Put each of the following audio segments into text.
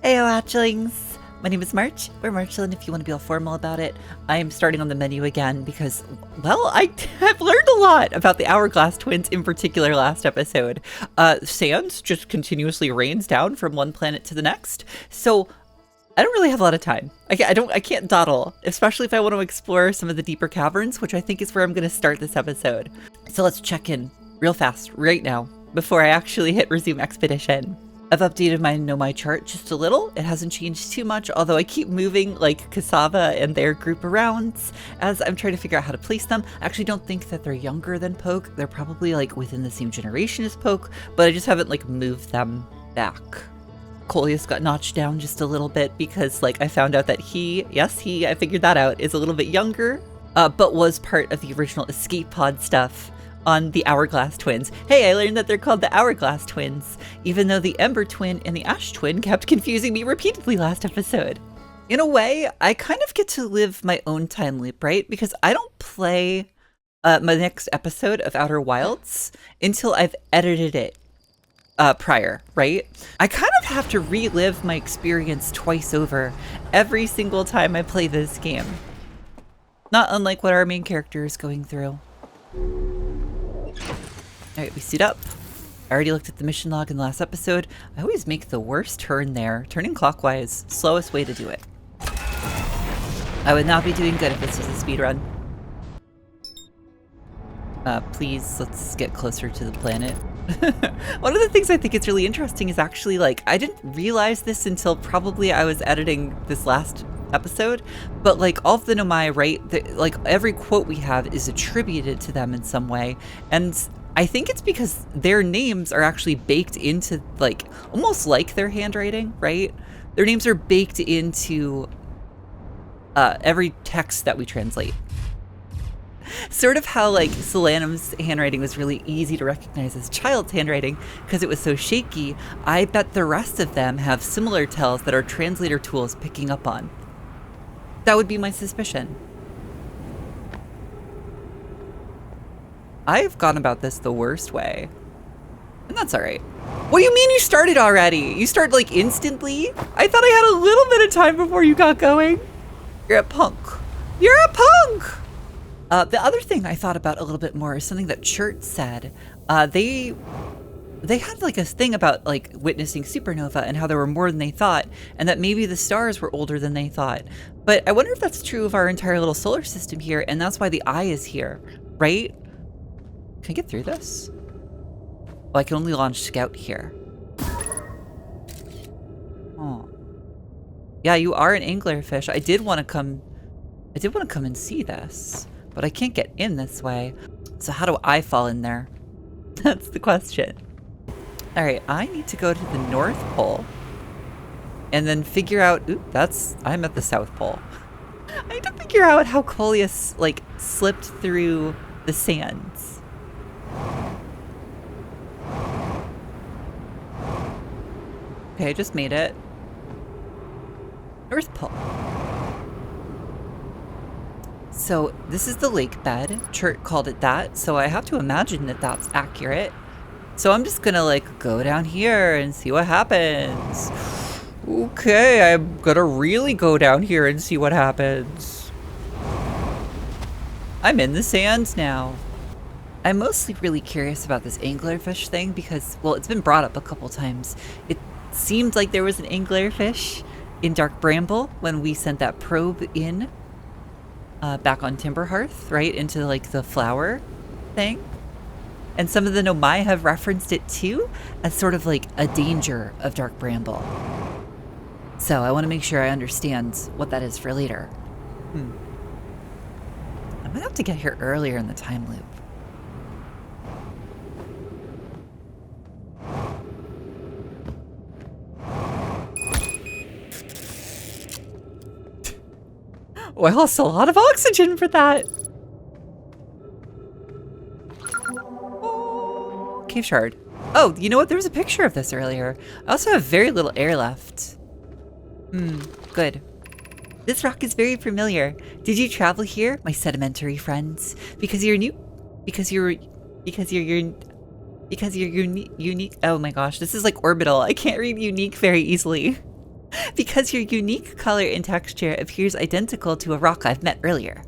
Heyo, Hatchlings! My name is March, or Marchalan if you want to be all formal about it. I am starting on the menu again because, well, I have learned a lot about the Hourglass twins in particular last episode. Sand just continuously rains down from one planet to the next, so I don't really have a lot of time. I can't dawdle, especially if I want to explore some of the deeper caverns, which I think is where I'm going to start this episode. So let's check in real fast right now before I actually hit resume expedition. I've updated my Nomai chart just a little. It hasn't changed too much, although I keep moving like Cassava and their group around as I'm trying to figure out how to place them. I actually don't think that they're younger than Poke. They're probably like within the same generation as Poke, but I just haven't like moved them back. Coleus got notched down just a little bit because like I found out that I figured that out, is a little bit younger, but was part of the original escape pod stuff on the Hourglass twins. Hey, I learned that they're called the Hourglass twins, even though the Ember twin and the Ash twin kept confusing me repeatedly last episode. In a way, I kind of get to live my own time loop, right? Because I don't play my next episode of Outer Wilds until I've edited it prior, right? I kind of have to relive my experience twice over every single time I play this game. Not unlike what our main character is going through. Alright, we suit up. I already looked at the mission log in the last episode. I always make the worst turn there. Turning clockwise, slowest way to do it. I would not be doing good if this was a speed run. Please, let's get closer to the planet. One of the things I think is really interesting is actually, like, I didn't realize this until probably I was editing this last episode, but like all of the Nomai, right, like every quote we have is attributed to them in some way, and I think it's because their names are actually baked into, like, almost like their handwriting, right? Their names are baked into every text that we translate. Sort of how like Solanum's handwriting was really easy to recognize as child's handwriting because it was so shaky. I bet the rest of them have similar tells that our translator tool is picking up on. That would be my suspicion. I've gone about this the worst way, and that's all right. What do you mean you started already? You start like instantly? I thought I had a little bit of time before you got going. You're a punk. You're a punk! The other thing I thought about a little bit more is something that Chert said. They had like a thing about like witnessing supernova and how there were more than they thought, and that maybe the stars were older than they thought. But I wonder if that's true of our entire little solar system here, and that's why the eye is here, right? Can I get through this? Oh, I can only launch Scout here. Oh. Yeah, you are an anglerfish. I did want to come and see this, but I can't get in this way. So how do I fall in there? That's the question. All right, I need to go to the North Pole and then figure out, I'm at the South Pole. I need to figure out how Coleus like slipped through the sands. Okay, I just made it. North Pole. So this is the lake bed. Chert called it that, so I have to imagine that that's accurate. So I'm just gonna like go down here and see what happens. Okay, I'm gonna really go down here and see what happens. I'm in the sands now. I'm mostly really curious about this anglerfish thing because, well, it's been brought up a couple times. It seemed like there was an anglerfish in Dark Bramble when we sent that probe in back on Timberhearth, right, into like the flower thing. And some of the Nomai have referenced it too as sort of like a danger of Dark Bramble. So I want to make sure I understand what that is for later. I might have to get here earlier in the time loop. Well, I lost a lot of oxygen for that. Oh, cave shard. Oh, you know what? There was a picture of this earlier. I also have very little air left. Good. This rock is very familiar. Did you travel here, my sedimentary friends? Because you're unique. Oh my gosh, this is like orbital. I can't read unique very easily. Because your unique color and texture appears identical to a rock I've met earlier.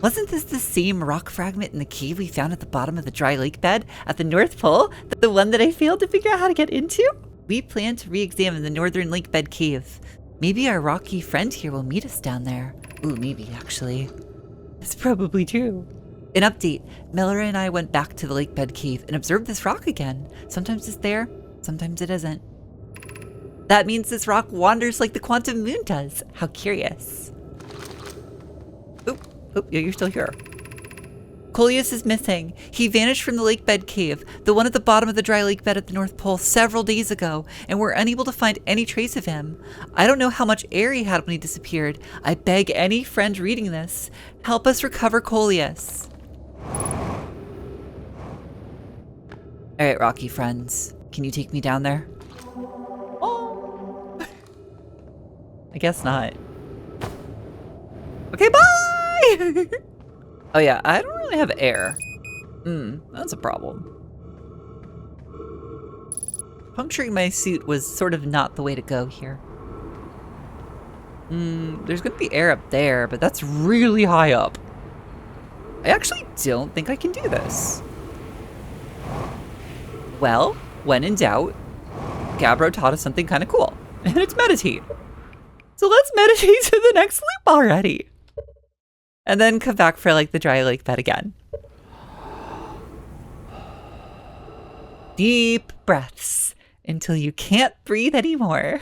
Wasn't this the same rock fragment in the cave we found at the bottom of the dry lake bed at the North Pole? The one that I failed to figure out how to get into? We plan to re-examine the northern lake bed cave. Maybe our rocky friend here will meet us down there. Ooh, maybe, actually. That's probably true. An update. Miller and I went back to the lake bed cave and observed this rock again. Sometimes it's there, sometimes it isn't. That means this rock wanders like the quantum moon does. How curious. Oh, yeah, you're still here. Coleus is missing. He vanished from the lake bed cave, the one at the bottom of the dry lake bed at the North Pole, several days ago, and we're unable to find any trace of him. I don't know how much air he had when he disappeared. I beg any friend reading this, help us recover Coleus. All right, Rocky friends, can you take me down there? Oh, I guess not. Okay, bye! Oh yeah, I don't really have air. That's a problem. Puncturing my suit was sort of not the way to go here. There's gonna be air up there, but that's really high up. I actually don't think I can do this. Well, when in doubt, Gabbro taught us something kind of cool, and it's meditate. So let's meditate to the next loop already. And then come back for like the dry lake bed again. Deep breaths until you can't breathe anymore.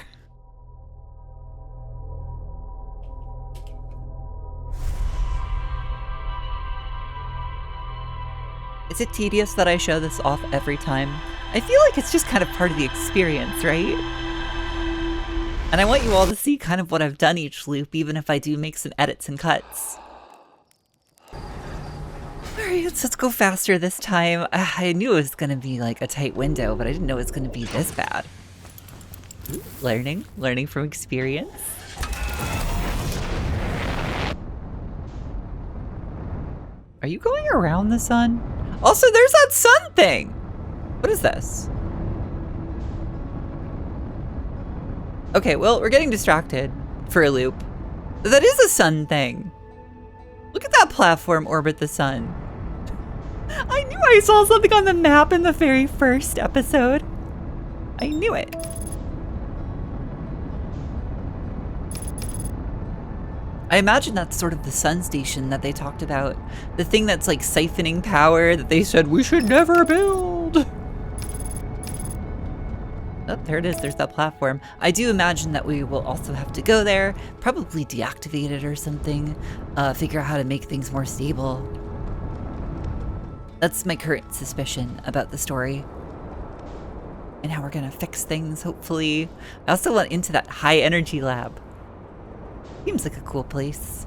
Is it tedious that I show this off every time? I feel like it's just kind of part of the experience, right? And I want you all to see kind of what I've done each loop, even if I do make some edits and cuts. Alright, let's go faster this time. I knew it was gonna be like a tight window, but I didn't know it was gonna be this bad. Ooh, learning from experience. Are you going around the sun? Also, there's that sun thing! What is this? Okay, well, we're getting distracted for a loop. That is a sun thing. Look at that platform orbit the sun. I knew I saw something on the map in the very first episode. I knew it. I imagine that's sort of the sun station that they talked about. The thing that's like siphoning power that they said we should never build. Oh, there it is. There's that platform. I do imagine that we will also have to go there, probably deactivate it or something, figure out how to make things more stable. That's my current suspicion about the story. And how we're gonna fix things, hopefully. I also went into that high energy lab. Seems like a cool place.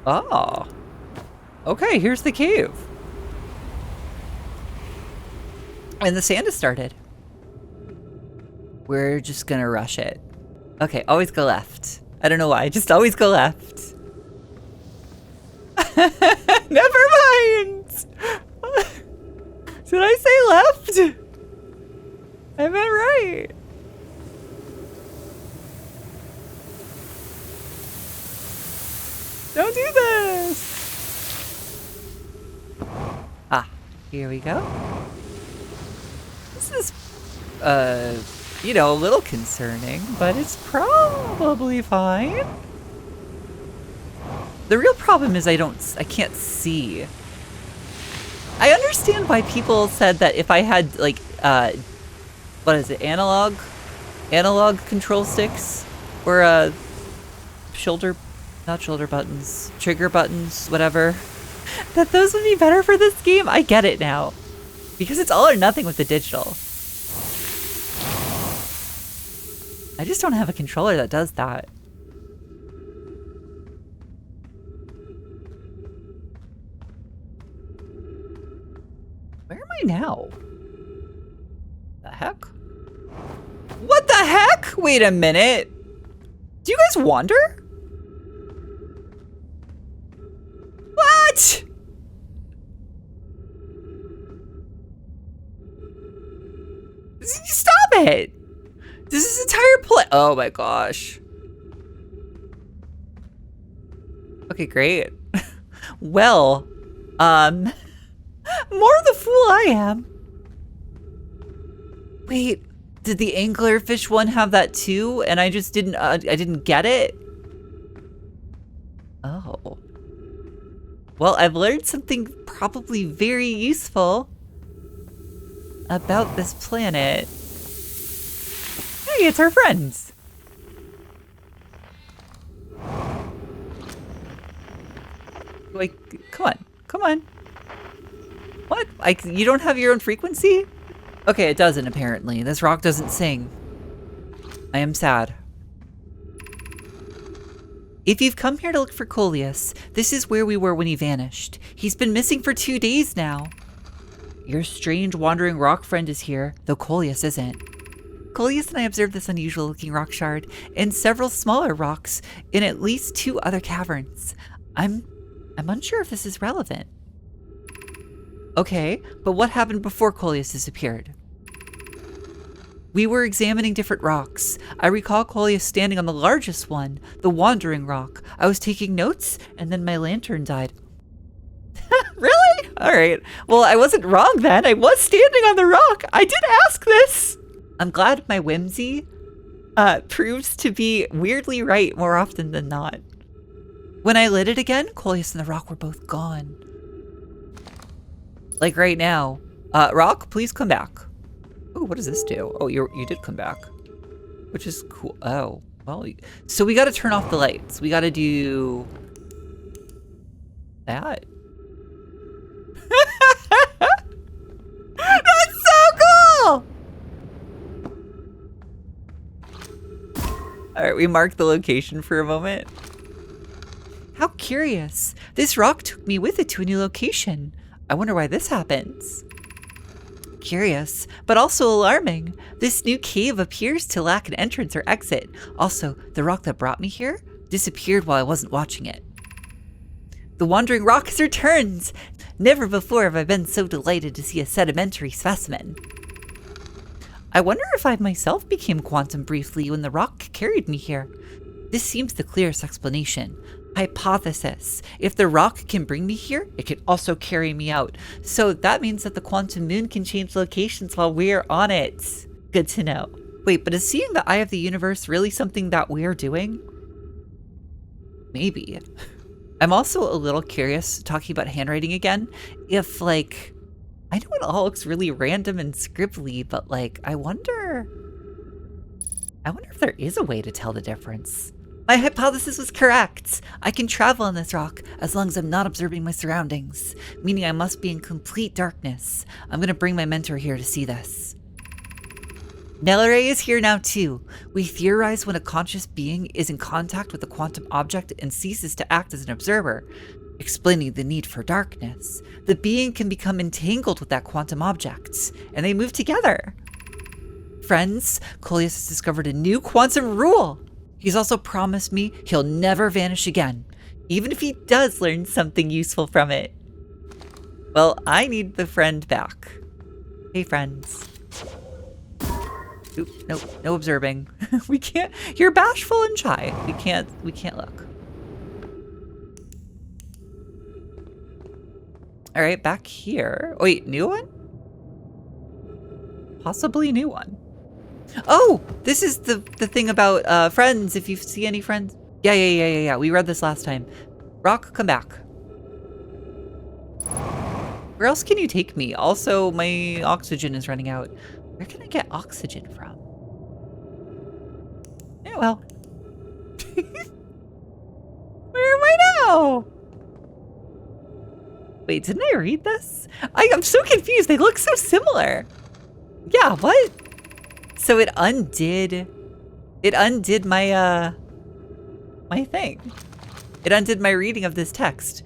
Oh. Okay, here's the cave. And the sand has started. We're just gonna rush it. Okay, always go left. I don't know why, just always go left. Never mind! Did I say left? I meant right. Don't do this! Ah, here we go. This is, you know, a little concerning, but it's probably fine. The real problem is I can't see. I understand why people said that if I had like, what is it, analog control sticks, or not shoulder buttons, trigger buttons, whatever, that those would be better for this game. I get it now, because it's all or nothing with the digital. I just don't have a controller that does that. Where am I now? The heck? What the heck? Wait a minute. Do you guys wander? What? Stop it! This is entire oh my gosh. Okay, great. Well, more the fool I am. Wait, did the anglerfish one have that too? And I just didn't, I didn't get it? Oh. Well, I've learned something probably very useful about this planet. Hey, it's our friends. Like, come on, come on. What? You don't have your own frequency? Okay, it doesn't apparently. This rock doesn't sing. I am sad. If you've come here to look for Coleus, this is where we were when he vanished. He's been missing for 2 days now. Your strange wandering rock friend is here, though Coleus isn't. Coleus and I observed this unusual looking rock shard and several smaller rocks in at least 2 other caverns. I'm unsure if this is relevant. Okay, but what happened before Coleus disappeared? We were examining different rocks. I recall Coleus standing on the largest one, the Wandering Rock. I was taking notes, and then my lantern died. Really? All right. Well, I wasn't wrong then. I was standing on the rock. I did ask this. I'm glad my whimsy proves to be weirdly right more often than not. When I lit it again, Coleus and the rock were both gone. Like right now. Rock, please come back. Oh, what does this do? Oh, you did come back. Which is cool. Oh, well, so we got to turn off the lights. We got to do that. That's so cool! All right, we marked the location for a moment. How curious. This rock took me with it to a new location. I wonder why this happens. Curious, but also alarming. This new cave appears to lack an entrance or exit. Also, the rock that brought me here disappeared while I wasn't watching it. The Wandering Rock has returned! Never before have I been so delighted to see a sedimentary specimen. I wonder if I myself became quantum briefly when the rock carried me here. This seems the clearest explanation. Hypothesis. If the rock can bring me here, it can also carry me out. So that means that the quantum moon can change locations while we're on it. Good to know. Wait, but is seeing the eye of the universe really something that we're doing? Maybe. I'm also a little curious, talking about handwriting again, if like, I know it all looks really random and scribbly, but like, I wonder if there is a way to tell the difference. My hypothesis was correct. I can travel on this rock as long as I'm not observing my surroundings, meaning I must be in complete darkness. I'm going to bring my mentor here to see this. Nelray is here now too. We theorize when a conscious being is in contact with a quantum object and ceases to act as an observer, explaining the need for darkness. The being can become entangled with that quantum object, and they move together. Friends, Coleus has discovered a new quantum rule. He's also promised me he'll never vanish again, even if he does learn something useful from it. Well, I need the friend back. Hey, friends. Oop, nope, no observing. We can't, you're bashful and shy. We can't look. All right, back here. Oh, wait, new one? Possibly new one. Oh, this is the thing about friends, if you see any friends. Yeah. We read this last time. Rock, come back. Where else can you take me? Also, my oxygen is running out. Where can I get oxygen from? Yeah, well. Where am I now? Wait, didn't I read this? I'm so confused. They look so similar. Yeah, what? So it undid my my thing. It undid my reading of this text.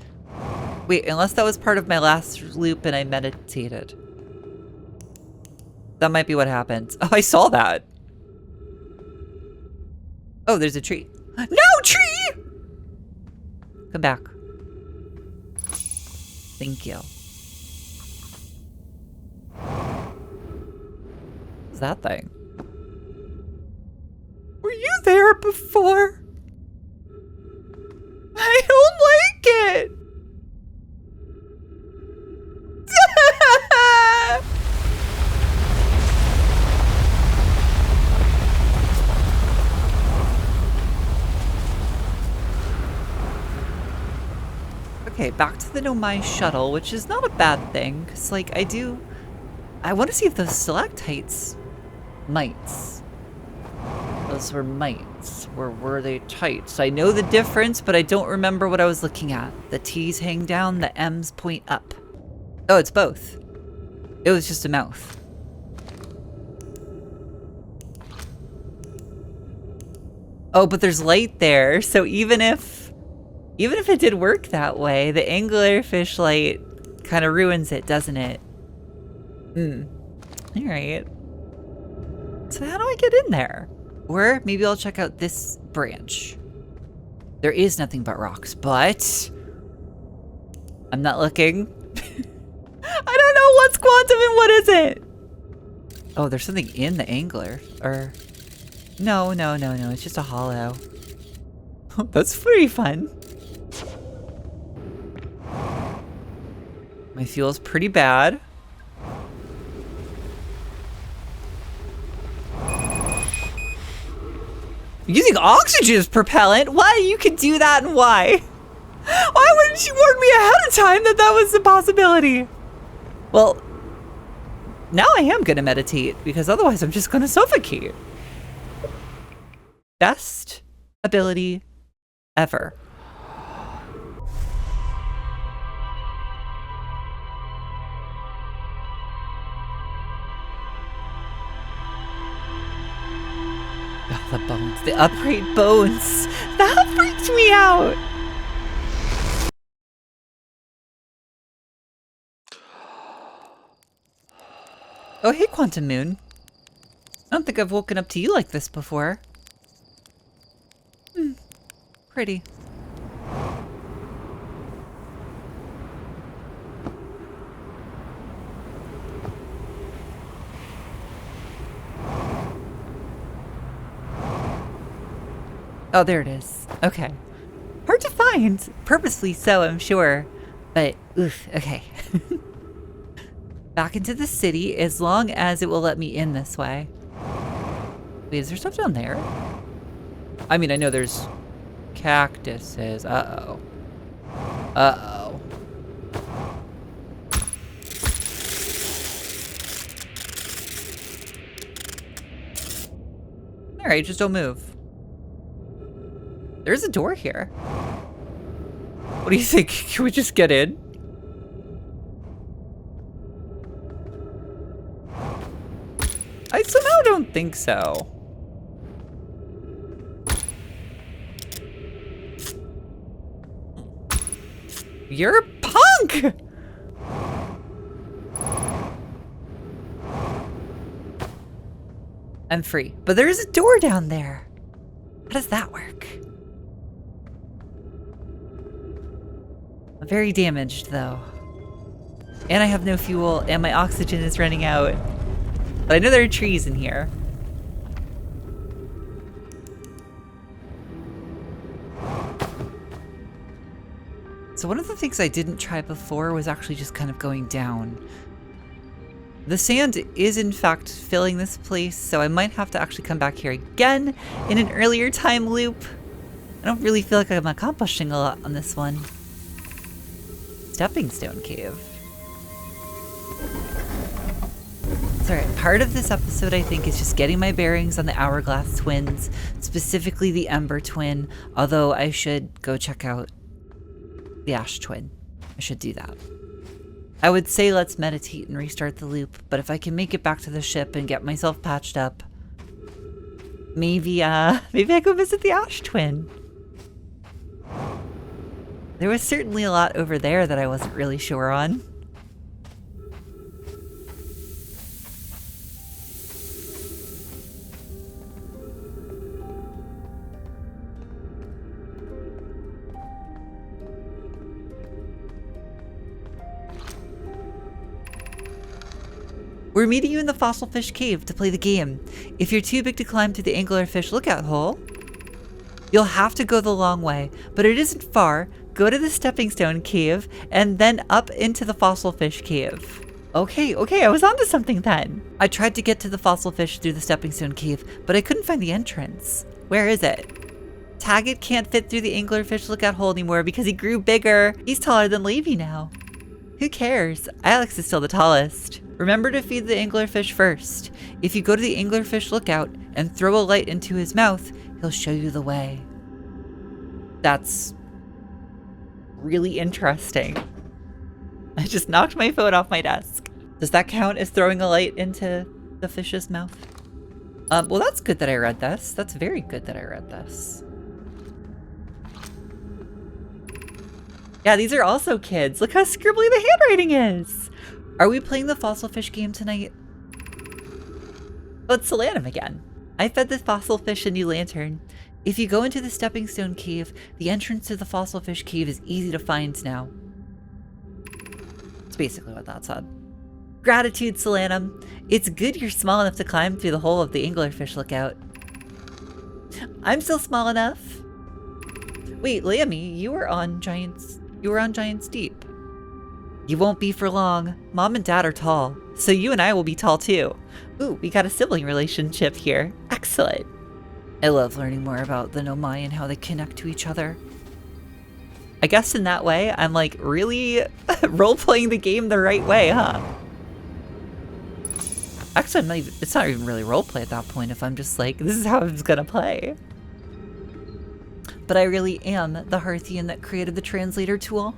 Wait, unless that was part of my last loop and I meditated. That might be what happened. Oh, I saw that. Oh, there's a tree. No, tree! Come back. Thank you. What's that thing? Were you there before? I don't like it. Okay, back to the Nomai shuttle, which is not a bad thing, because, like, I want to see if those stalactites, mites, those were mites, or were they tights? I know the difference, but I don't remember what I was looking at. The T's hang down, the M's point up. Oh, it's both. It was just a mouth. Oh, but there's light there, so even if it did work that way, the anglerfish light kind of ruins it, doesn't it? Alright. So how do I get in there? Or maybe I'll check out this branch. There is nothing but rocks, but I'm not looking. I don't know what's quantum and what isn't. Oh, there's something in the angler. Or no, it's just a hollow. That's pretty fun. My fuel's pretty bad. Using oxygen as propellant? Why? You could do that, and why? Why wouldn't you warn me ahead of time that that was a possibility? Well, now I am gonna meditate, because otherwise I'm just gonna suffocate. Best ability ever. Oh, the bones, the upright bones. That freaked me out. Oh, hey, Quantum Moon. I don't think I've woken up to you like this before. Pretty. Oh, there it is. Okay. Hard to find. Purposely so, I'm sure. But, oof, okay. Back into the city, as long as it will let me in this way. Wait, is there stuff down there? I mean, I know there's cactuses. Uh-oh. Uh-oh. Alright, just don't move. There's a door here. What do you think? Can we just get in? I somehow don't think so. You're a punk! I'm free. But there is a door down there. How does that work? I'm very damaged, though. And I have no fuel, and my oxygen is running out. But I know there are trees in here. So one of the things I didn't try before was actually just kind of going down. The sand is in fact filling this place, so I might have to actually come back here again in an earlier time loop. I don't really feel like I'm accomplishing a lot on this one. Stepping stone cave. It's alright. Part of this episode, I think, is just getting my bearings on the Hourglass twins, specifically the Ember twin, although I should go check out the Ash twin. I should do that. I would say let's meditate and restart the loop, but if I can make it back to the ship and get myself patched up, maybe I go visit the Ash twin. There was certainly a lot over there that I wasn't really sure on. We're meeting you in the fossil fish cave to play the game. If you're too big to climb through the anglerfish lookout hole, you'll have to go the long way, but it isn't far. Go to the stepping stone cave and then up into the fossil fish cave. Okay, I was onto something then. I tried to get to the fossil fish through the stepping stone cave, but I couldn't find the entrance. Where is it? Taggett can't fit through the anglerfish lookout hole anymore because he grew bigger. He's taller than Levy now. Who cares? Alex is still the tallest. Remember to feed the anglerfish first. If you go to the anglerfish lookout and throw a light into his mouth, he'll show you the way. That's really interesting. I just knocked my phone off my desk. Does that count as throwing a light into the fish's mouth? Well, that's good that I read this. That's very good that I read this. Yeah, these are also kids. Look how scribbly the handwriting is. Are we playing the fossil fish game tonight? Oh, it's Solanum again. I fed the fossil fish a new lantern. If you go into the stepping stone cave, the entrance to the fossil fish cave is easy to find now. That's basically what that said. Gratitude, Solanum. It's good you're small enough to climb through the hole of the anglerfish lookout. I'm still small enough. Wait, Lammy, you were on Giant's Deep. You won't be for long. Mom and Dad are tall, so you and I will be tall too. Ooh, we got a sibling relationship here. Excellent. I love learning more about the Nomai and how they connect to each other. I guess in that way, I'm like really role-playing the game the right way, huh? Actually, it's not even really roleplay at that point if I'm just like, this is how I'm gonna play. But I really am the Hearthian that created the translator tool.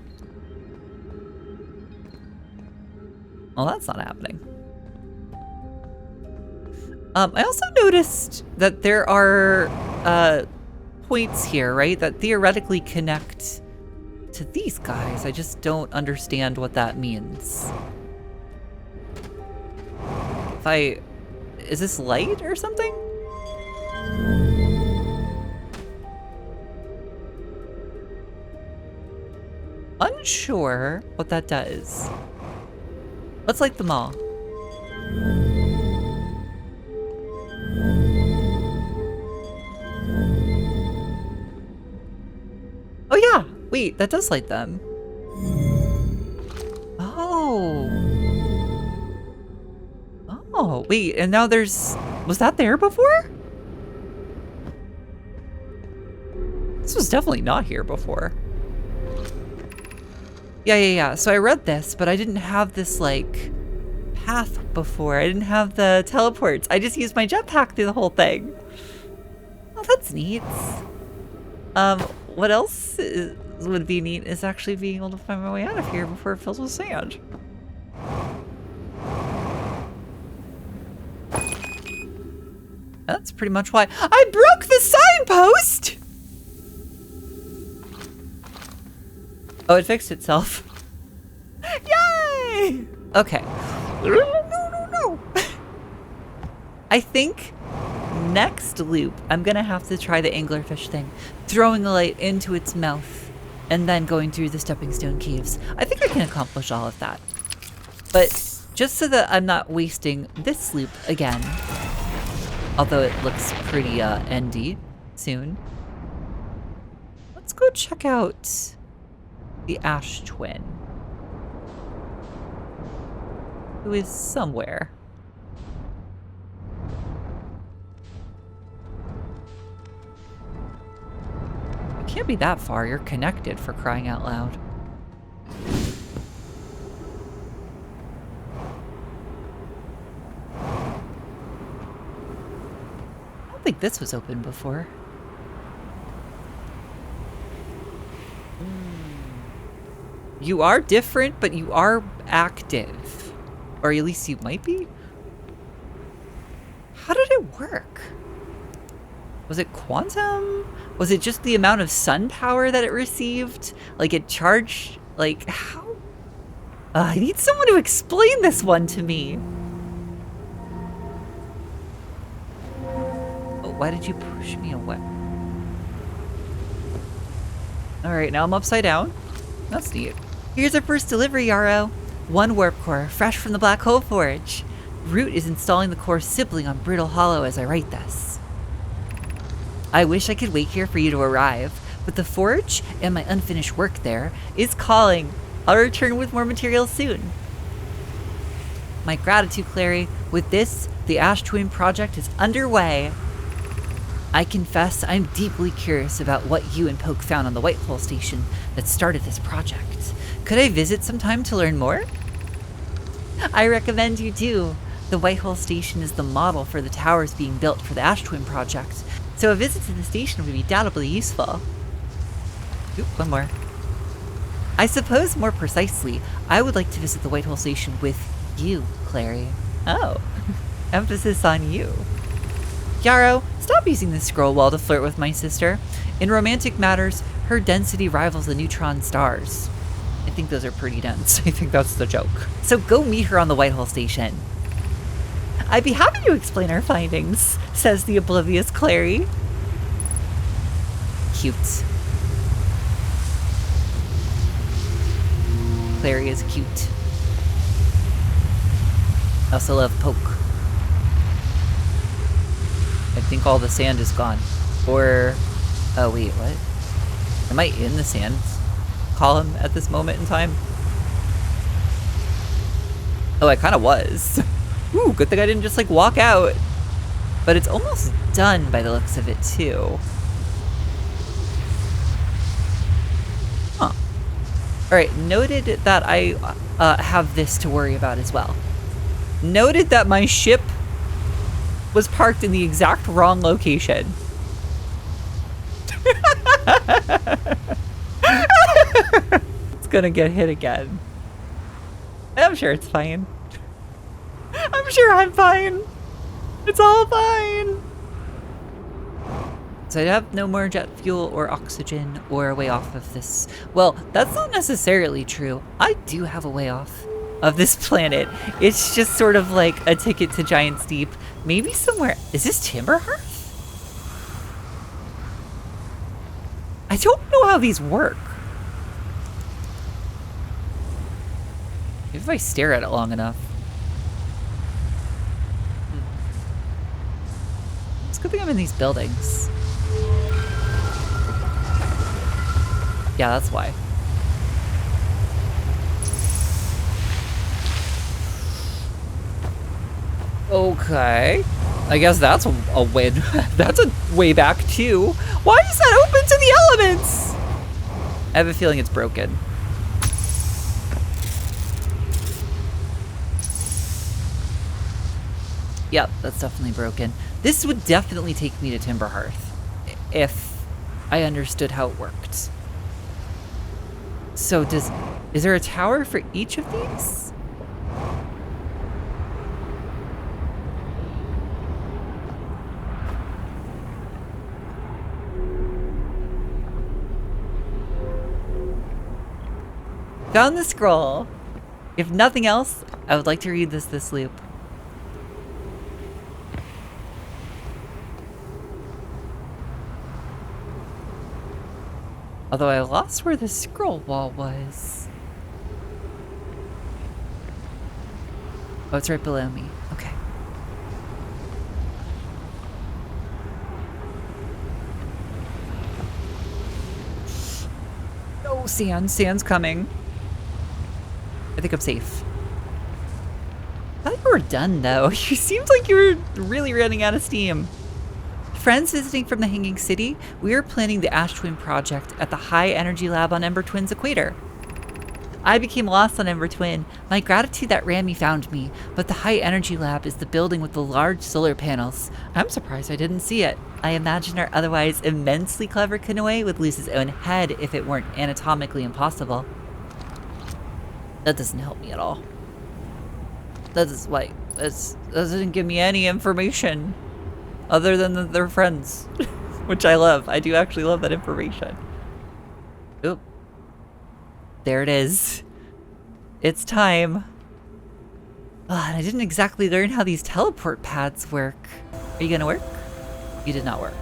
Well, that's not happening. I also noticed that there are points here, right, that theoretically connect to these guys. I just don't understand what that means. Is this light or something? Unsure what that does. Let's light them all. Oh yeah, wait, that does light them. Oh, wait, and now was that there before? This was definitely not here before. Yeah. So I read this, but I didn't have this, like, path before. I didn't have the teleports. I just used my jetpack through the whole thing. Oh, that's neat. What else would be neat is actually being able to find my way out of here before it fills with sand. That's pretty much why I broke the signpost! Oh, it fixed itself. Yay! Okay. No. I think next loop, I'm gonna have to try the anglerfish thing. Throwing a light into its mouth and then going through the stepping stone caves. I think I can accomplish all of that. But just so that I'm not wasting this loop again, although it looks pretty endy soon, let's go check out the Ash Twin, who is somewhere. You can't be that far. You're connected, for crying out loud. I don't think this was open before. You are different, but you are active. Or at least you might be? How did it work? Was it quantum? Was it just the amount of sun power that it received? Like it charged, like how? I need someone to explain this one to me. Oh, why did you push me away? All right, now I'm upside down. That's neat. Here's our first delivery, Yarrow. 1 warp core, fresh from the Black Hole Forge. Root is installing the core sibling on Brittle Hollow as I write this. I wish I could wait here for you to arrive, but the forge and my unfinished work there is calling. I'll return with more materials soon. My gratitude, Clary. With this, the Ash Twin project is underway. I confess I'm deeply curious about what you and Poke found on the Whitehole station that started this project. Could I visit sometime to learn more? I recommend you do. The Whitehole station is the model for the towers being built for the Ash Twin project, so a visit to the station would be doubly useful. Oop, one more. I suppose more precisely, I would like to visit the Whitehole station with you, Clary. Oh, emphasis on you. Yarrow, stop using this scroll wall to flirt with my sister. In romantic matters, her density rivals the neutron stars. I think those are pretty dense. I think that's the joke. So go meet her on the Whitehole station. I'd be happy to explain our findings, says the oblivious Clary. Cute. Clary is cute. I also love Poke. I think all the sand is gone. Or, oh wait, what? Am I in the sand column at this moment in time? Oh, I kind of was. Ooh, good thing I didn't just like walk out. But it's almost done by the looks of it too. Huh. Alright, noted that I have this to worry about as well. Noted that my ship was parked in the exact wrong location. It's gonna get hit again. I'm sure it's fine. I'm sure I'm fine. It's all fine. So I have no more jet fuel or oxygen or a way off of this. Well, that's not necessarily true. I do have a way off of this planet. It's just sort of like a ticket to Giant's Deep. Maybe somewhere. Is this Timberhearth? I don't know how these work. If I stare at it long enough. It's a good thing I'm in these buildings. Yeah, that's why. Okay. I guess that's a win. That's a way back too. Why is that open to the elements? I have a feeling it's broken. Yep, that's definitely broken. This would definitely take me to Timberhearth if I understood how it worked. So is there a tower for each of these? Found the scroll. If nothing else, I would like to read this loop. Although I lost where the scroll wall was. Oh, it's right below me. Okay. No, sand. Sand's coming. I think I'm safe. I thought you were done, though. You seemed like you were really running out of steam. Friends visiting from the Hanging City, we are planning the Ash Twin project at the High Energy Lab on Ember Twin's equator. I became lost on Ember Twin. My gratitude that Rami found me, but the High Energy Lab is the building with the large solar panels. I'm surprised I didn't see it. I imagine our otherwise immensely clever Kanoe would lose his own head if it weren't anatomically impossible. That doesn't help me at all. That doesn't give me any information. Other than that they're friends, which I love. I do actually love that information. Oop. There it is. It's time. And I didn't exactly learn how these teleport pads work. Are you gonna work? You did not work.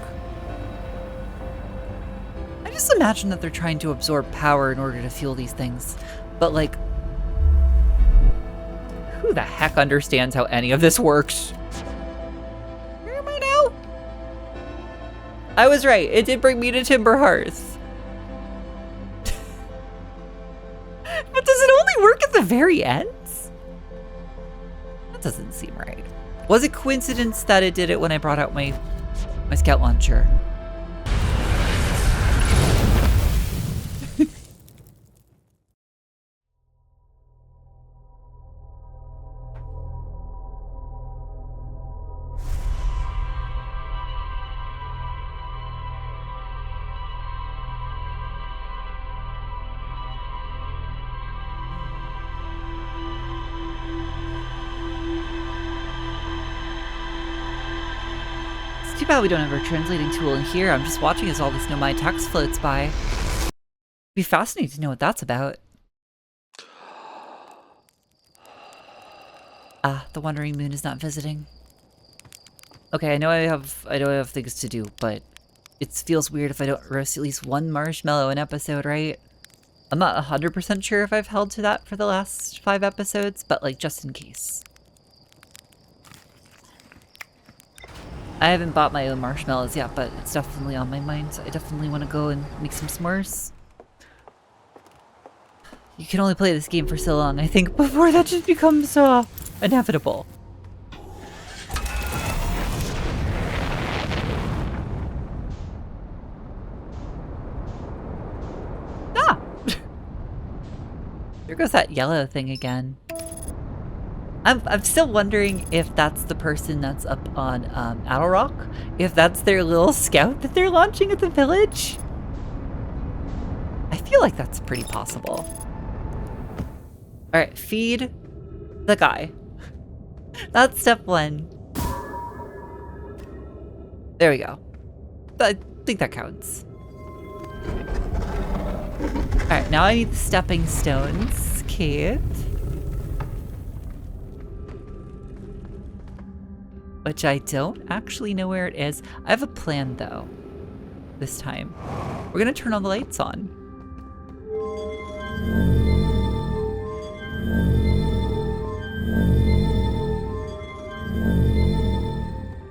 I just imagine that they're trying to absorb power in order to fuel these things. But like, Who the heck understands how any of this works? Where am I now? I was right. It did bring me to Timber Hearth. But does it only work at the very end? That doesn't seem right. Was it coincidence that it did it when I brought out my scout launcher? Too bad we don't have our translating tool in here. I'm just watching as all this Nomai text floats by. It'd be fascinating to know what that's about. Ah, the wandering moon is not visiting. Okay, I know I have things to do, but it feels weird if I don't roast at least one marshmallow an episode, right? I'm not 100% sure if I've held to that for the last 5 episodes, but like just in case. I haven't bought my own marshmallows yet, but it's definitely on my mind. So I definitely want to go and make some s'mores. You can only play this game for so long, I think, before that just becomes inevitable. Ah! There goes that yellow thing again. I'm still wondering if that's the person that's up on Owl Rock, if that's their little scout that they're launching at the village. I feel like that's pretty possible. All right, feed the guy. That's step 1. There we go. I think that counts. All right, now I need the stepping stones. Kate. Which I don't actually know where it is. I have a plan though, this time. We're gonna turn all the lights on.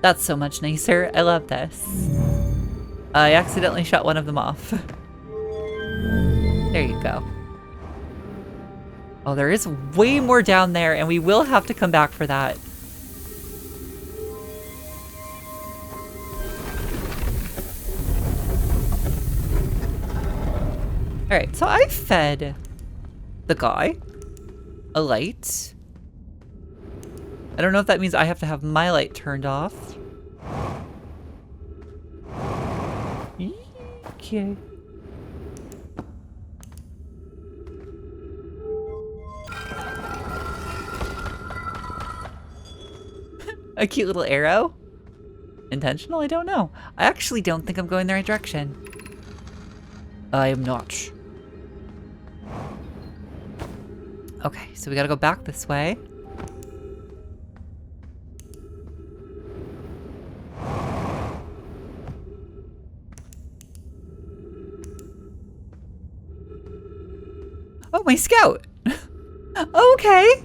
That's so much nicer. I love this. I accidentally shut one of them off. There you go. Oh, there is way more down there, and we will have to come back for that. Alright, so I fed the guy a light. I don't know if that means I have to have my light turned off. Okay. A cute little arrow? Intentional? I don't know. I actually don't think I'm going the right direction. I am not. Okay, so we gotta go back this way. Oh, my scout! Okay!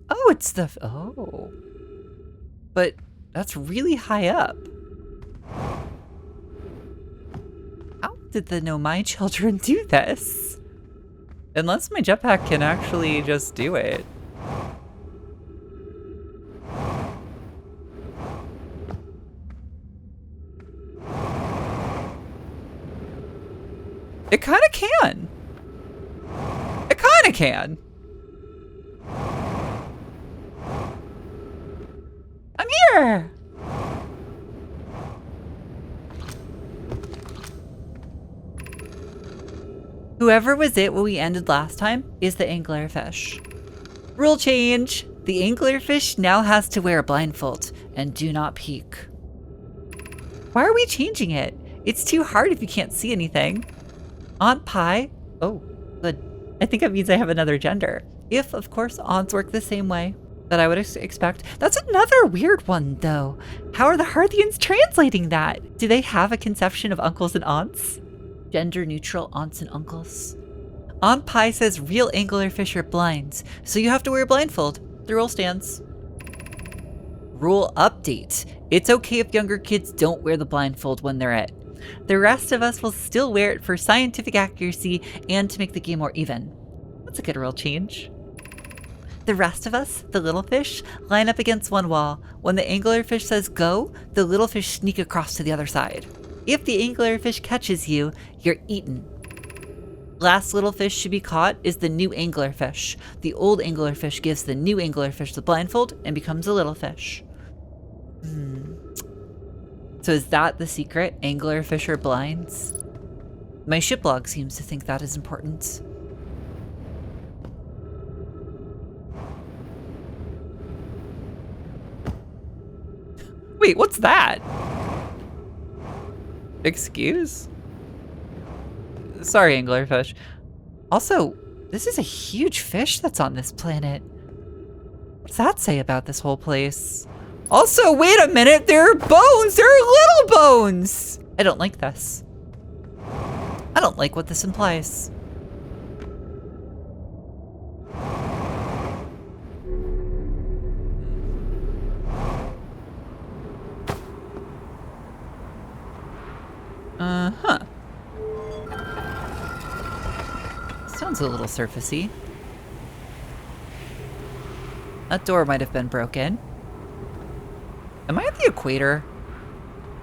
Oh, it's the... Oh. But that's really high up. How did the Nomai children do this? Unless my jetpack can actually just do it. It kind of can. It kind of can. I'm here. Whoever was it when we ended last time is the anglerfish. Rule change. The anglerfish now has to wear a blindfold and do not peek. Why are we changing it? It's too hard if you can't see anything. Aunt Pie. Oh, good. I think it means I have another gender. If, of course, aunts work the same way. that I would expect. That's another weird one, though. How are the Harthians translating that? Do they have a conception of uncles and aunts? Gender neutral aunts and uncles. Aunt Pie says real anglerfish are blinds, so you have to wear a blindfold. The rule stands. Rule update. It's okay if younger kids don't wear the blindfold when they're at. The rest of us will still wear it for scientific accuracy and to make the game more even. That's a good rule change. The rest of us, the little fish, line up against one wall. When the anglerfish says go, the little fish sneak across to the other side. If the anglerfish catches you, you're eaten. Last little fish to be caught is the new anglerfish. The old anglerfish gives the new anglerfish the blindfold and becomes a little fish. So is that the secret? Anglerfish are blinds? My ship log seems to think that is important. Wait, what's that? Excuse? Sorry, anglerfish. Also, this is a huge fish that's on this planet. What does that say about this whole place? Also, wait a minute, there are bones! There are little bones! I don't like this. I don't like what this implies. Uh-huh. Sounds a little surfacey. That door might have been broken. Am I at the equator?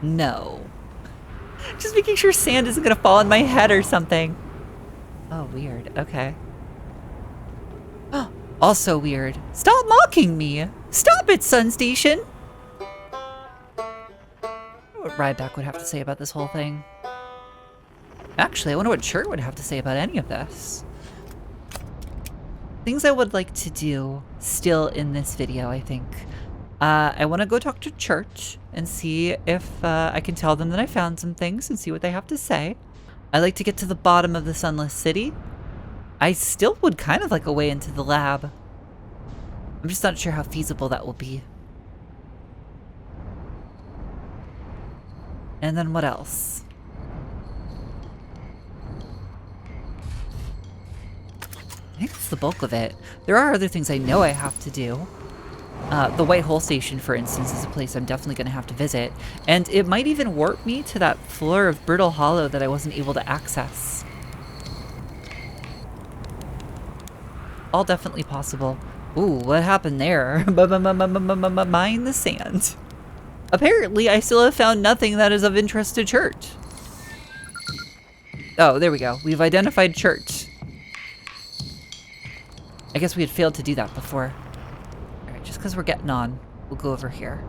No. Just making sure sand isn't gonna fall on my head or something. Oh, weird. Okay. Also weird. Stop mocking me! Stop it, Sun Station! I wonder what Ryback would have to say about this whole thing. Actually, I wonder what Chert would have to say about any of this. Things I would like to do still in this video, I think. I want to go talk to Church and see if I can tell them that I found some things and see what they have to say. I'd like to get to the bottom of the Sunless City. I still would kind of like a way into the lab. I'm just not sure how feasible that will be. And then what else? I think that's the bulk of it. There are other things I know I have to do. The White Hole Station, for instance, is a place I'm definitely going to have to visit. And it might even warp me to that floor of Brittle Hollow that I wasn't able to access. All definitely possible. Ooh, what happened there? Mine the sand. Apparently, I still have found nothing that is of interest to Church. Oh, there we go. We've identified Church. I guess we had failed to do that before. Alright, just because we're getting on, we'll go over here.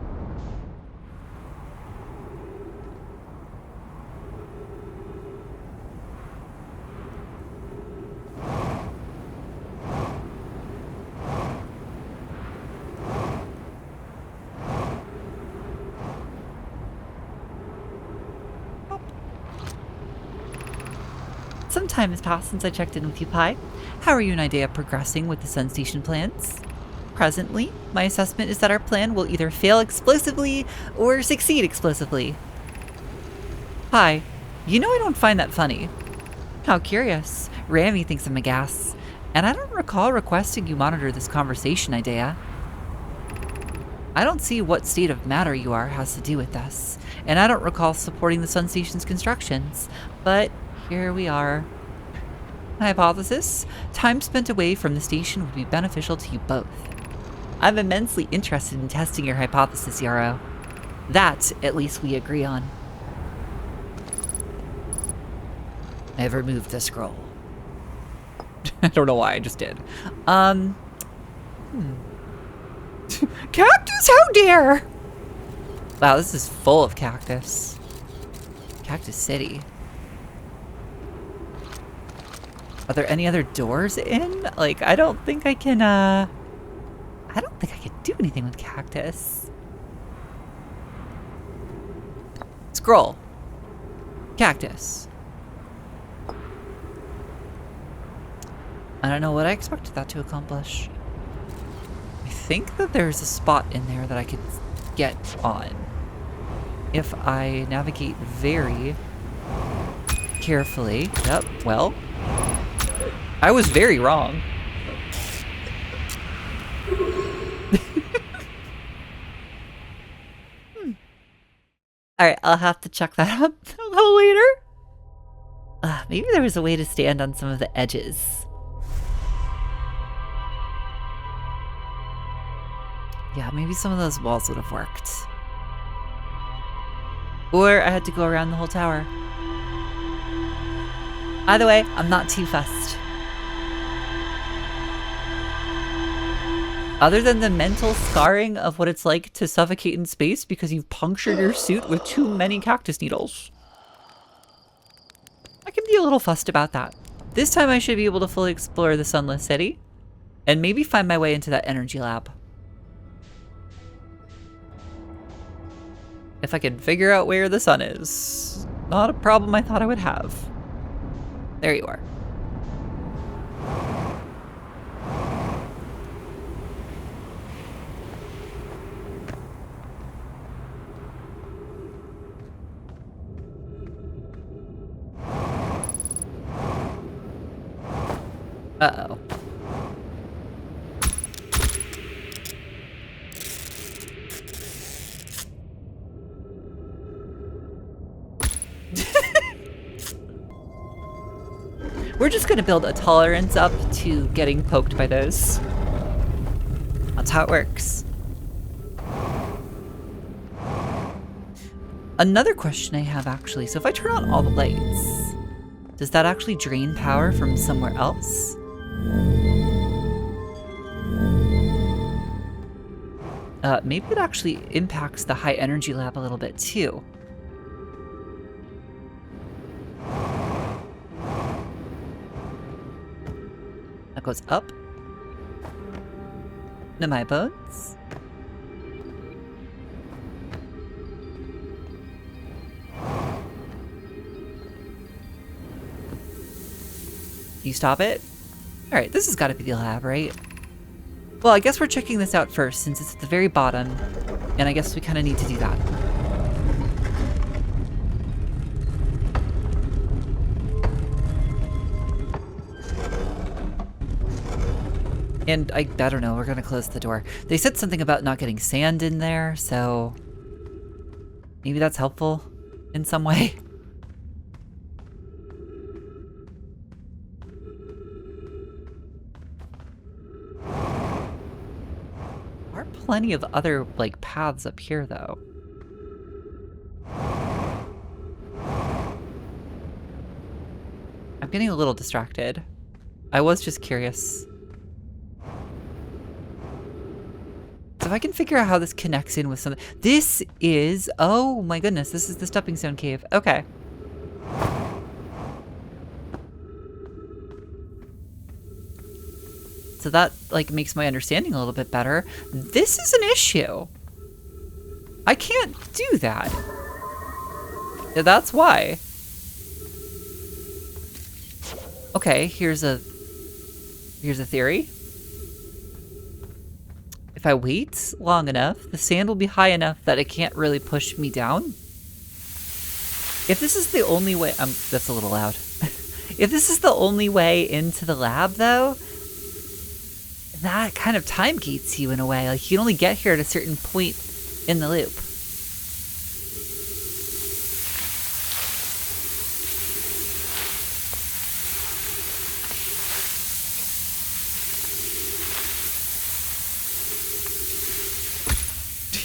Some time has passed since I checked in with you, Pi. How are you and Idea progressing with the Sun Station plans? Presently, my assessment is that our plan will either fail explosively or succeed explosively. Pi, you know I don't find that funny. How curious. Rami thinks I'm a gas. And I don't recall requesting you monitor this conversation, Idea. I don't see what state of matter you are has to do with this. And I don't recall supporting the Sun Station's constructions. But here we are. Hypothesis: time spent away from the station would be beneficial to you both. I'm immensely interested in testing your hypothesis, Yarrow. That, at least, we agree on. I have removed the scroll. I don't know why I just did. Cactus, how dare! Wow, this is full of cactus. Cactus City. Are there any other doors in? Like, I don't think I can, I don't think I can do anything with cactus. Scroll. Cactus. I don't know what I expected that to accomplish. I think that there's a spot in there that I could get on if I navigate very carefully. Yep, well, I was very wrong. All right, I'll have to check that out a little later. Maybe there was a way to stand on some of the edges. Yeah, maybe some of those walls would have worked. Or I had to go around the whole tower. Either way, I'm not too fussed. Other than the mental scarring of what it's like to suffocate in space because you've punctured your suit with too many cactus needles. I can be a little fussed about that. This time I should be able to fully explore the Sunless City and maybe find my way into that energy lab. If I can figure out where the sun is. Not a problem I thought I would have. There you are. Uh-oh. We're just gonna build a tolerance up to getting poked by those. That's how it works. Another question I have actually, so if I turn on all the lights, does that actually drain power from somewhere else? Maybe it actually impacts the high energy lab a little bit too. That goes up. To my bones. You stop it? Alright, this has got to be the lab, right? Well, I guess we're checking this out first, since it's at the very bottom, and I guess we kind of need to do that. And I don't know, we're gonna close the door. They said something about not getting sand in there, so maybe that's helpful in some way. Plenty of other, like, paths up here, though. I'm getting a little distracted. I was just curious. So if I can figure out how this connects in with something... This is... Oh my goodness, this is the stepping stone cave. Okay. So that, like, makes my understanding a little bit better. This is an issue. I can't do that. Yeah, that's why. Okay, here's a theory. If I wait long enough, the sand will be high enough that it can't really push me down. If this is the only way... that's a little loud. If this is the only way into the lab, though... that kind of time gates you in a way. Like, you can only get here at a certain point in the loop.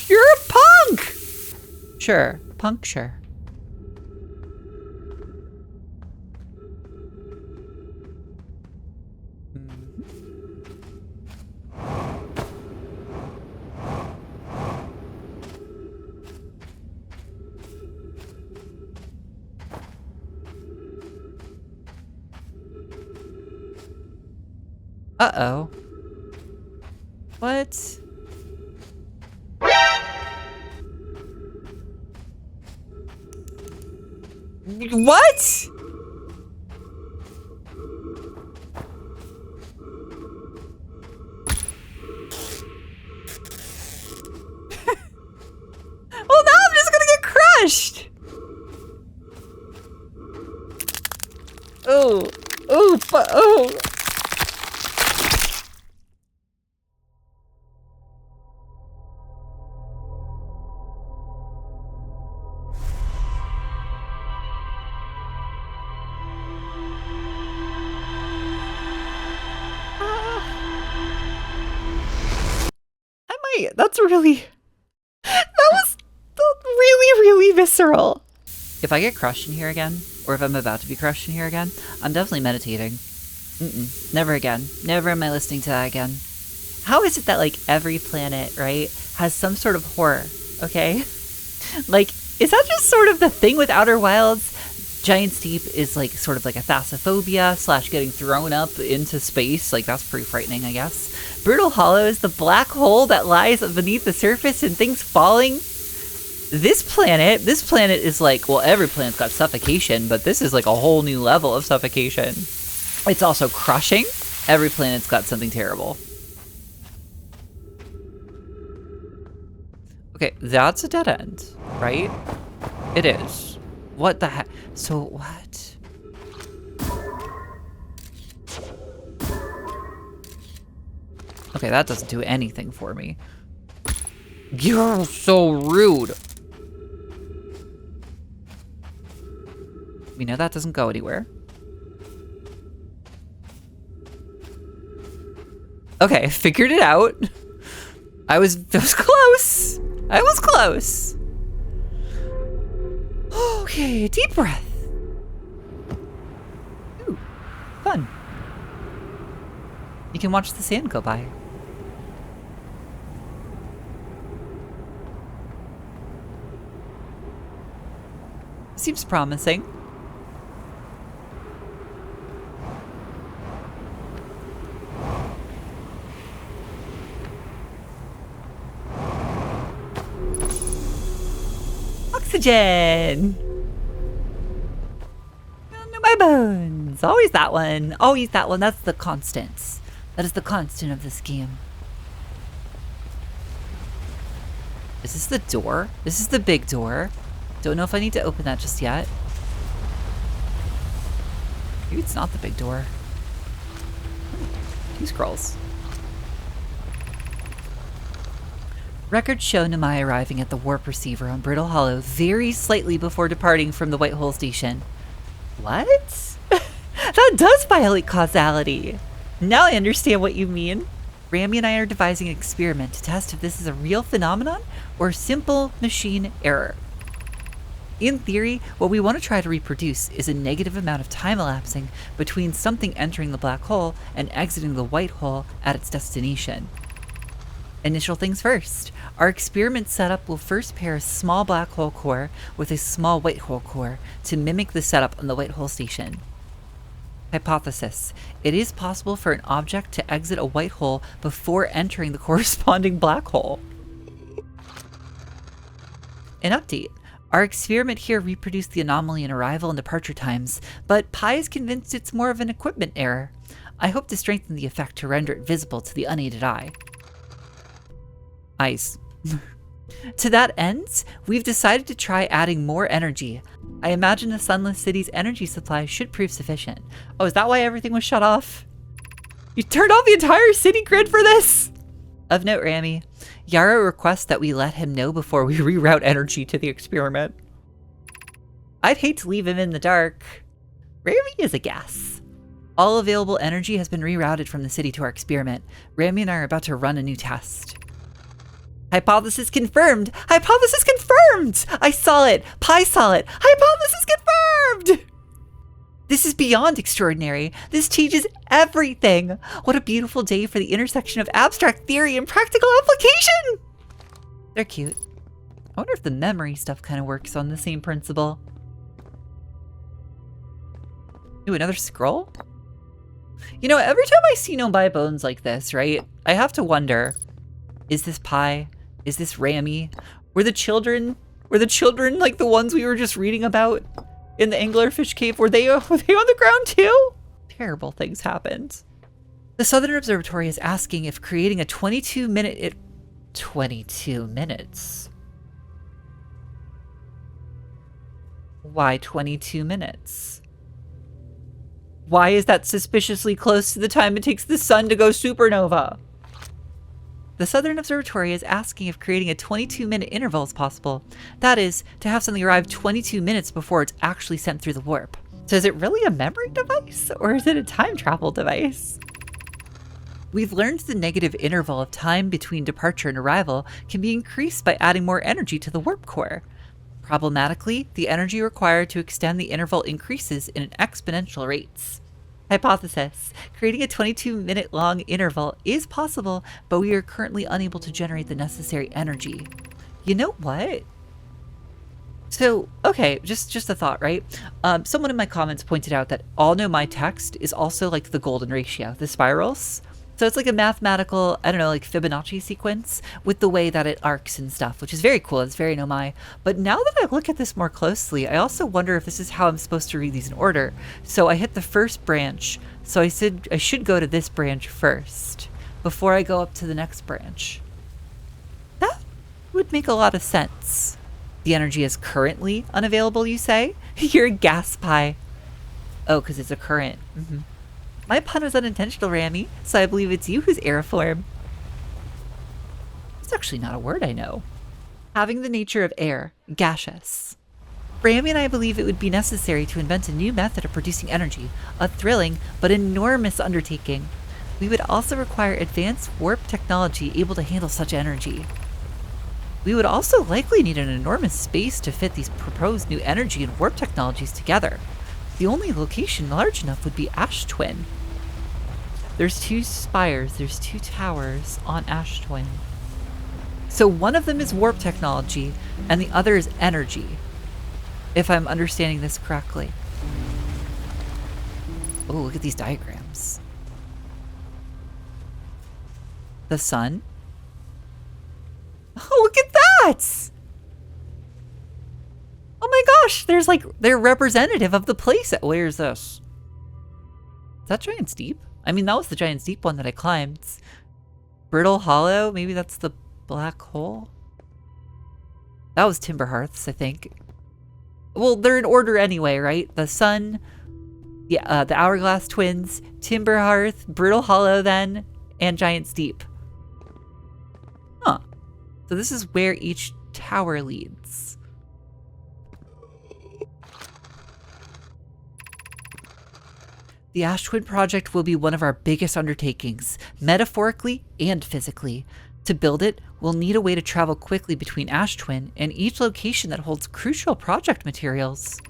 You're a punk! Sure, punk, sure. Uh-oh. What? What? Oh, oh, oh. That's really, that was really, really visceral. If I get crushed in here again, or if I'm about to be crushed in here again, I'm definitely meditating. Never again. Never am I listening to that again. How is it that, like, every planet, right, has some sort of horror, okay? Like, is that just sort of the thing with Outer Wilds? Giant's Deep is, like, sort of like a thalassophobia / getting thrown up into space. Like, that's pretty frightening, I guess. Brutal Hollow is the black hole that lies beneath the surface and things falling. This planet is like, well, every planet's got suffocation, but this is like a whole new level of suffocation. It's also crushing. Every planet's got something terrible. Okay, that's a dead end, right? It is. What the heck? So what? Okay, that doesn't do anything for me. You're so rude. We know that doesn't go anywhere. Okay, figured it out. I was close. I was close. Okay, deep breath. Ooh, fun. You can watch the sand go by. Seems promising. Oxygen! Under my bones. Always that one. Always that one. That's the constant. That is the constant of this game. Is this the door? This is the big door. Don't know if I need to open that just yet. Maybe it's not the big door. 2 scrolls. Records show Namai arriving at the warp receiver on Brittle Hollow very slightly before departing from the White Hole Station. What? That does violate causality. Now I understand what you mean. Rami and I are devising an experiment to test if this is a real phenomenon or simple machine error. In theory, what we want to try to reproduce is a negative amount of time elapsing between something entering the black hole and exiting the white hole at its destination. Initial things first. Our experiment setup will first pair a small black hole core with a small white hole core to mimic the setup on the White Hole Station. Hypothesis. It is possible for an object to exit a white hole before entering the corresponding black hole. An update. Our experiment here reproduced the anomaly in arrival and departure times, but Pi is convinced it's more of an equipment error. I hope to strengthen the effect to render it visible to the unaided eye. Eyes. To that end, we've decided to try adding more energy. I imagine the Sunless City's energy supply should prove sufficient. Oh, is that why everything was shut off? You turned off the entire city grid for this? Of note, Rami, Yarrow requests that we let him know before we reroute energy to the experiment. I'd hate to leave him in the dark. Rami is a guess. All available energy has been rerouted from the city to our experiment. Rami and I are about to run a new test. Hypothesis confirmed! Hypothesis confirmed! I saw it! Pi saw it! Hypothesis confirmed! This is beyond extraordinary. This changes everything. What a beautiful day for the intersection of abstract theory and practical application! They're cute. I wonder if the memory stuff kind of works on the same principle. Ooh, another scroll? You know, every time I see No Buy Bones like this, right, I have to wonder, is this Pi? Is this Rami? Were the children like the ones we were just reading about in the anglerfish cave? Were they on the ground too? Terrible things happened. The Southern Observatory is asking if creating a 22 minutes. Why 22 minutes? Why is that suspiciously close to the time it takes the sun to go supernova? The Southern Observatory is asking if creating a 22-minute interval is possible. That is, to have something arrive 22 minutes before it's actually sent through the warp. So is it really a memory device, or is it a time travel device? We've learned the negative interval of time between departure and arrival can be increased by adding more energy to the warp core. Problematically, the energy required to extend the interval increases in an exponential rates. Hypothesis: creating a 22-minute long interval is possible, but we are currently unable to generate the necessary energy. You know what? So, okay, just a thought, right? Someone in my comments pointed out that all know my text is also like the golden ratio, the spirals. So it's like a mathematical, I don't know, like Fibonacci sequence with the way that it arcs and stuff, which is very cool. It's very Nomai. But now that I look at this more closely, I also wonder if this is how I'm supposed to read these in order. So I hit the first branch. So I said I should go to this branch first before I go up to the next branch. That would make a lot of sense. The energy is currently unavailable, you say? You're a gas pie. Oh, because it's a current. Mm-hmm. My pun was unintentional, Rami, so I believe it's you who's aeriform. It's actually not a word I know. Having the nature of air, gaseous. Rami and I believe it would be necessary to invent a new method of producing energy, a thrilling but enormous undertaking. We would also require advanced warp technology able to handle such energy. We would also likely need an enormous space to fit these proposed new energy and warp technologies together. The only location large enough would be Ash Twin. There's 2 spires, there's 2 towers on Ash Twin. So one of them is warp technology, and the other is energy, if I'm understanding this correctly. Oh, look at these diagrams. The sun. Oh, look at that! Oh my gosh, they're representative of the place. Where's this? Is that Giant's Deep? I mean, that was the Giant's Deep one that I climbed. Brittle Hollow, maybe that's the black hole? That was Timber Hearths, I think. Well, they're in order anyway, right? The sun, yeah, the Hourglass Twins, Timber Hearth, Brittle Hollow then, and Giant's Deep. Huh. So this is where each tower leads. The Ash Twin project will be one of our biggest undertakings, metaphorically and physically. To build it, we'll need a way to travel quickly between Ash Twin and each location that holds crucial project materials.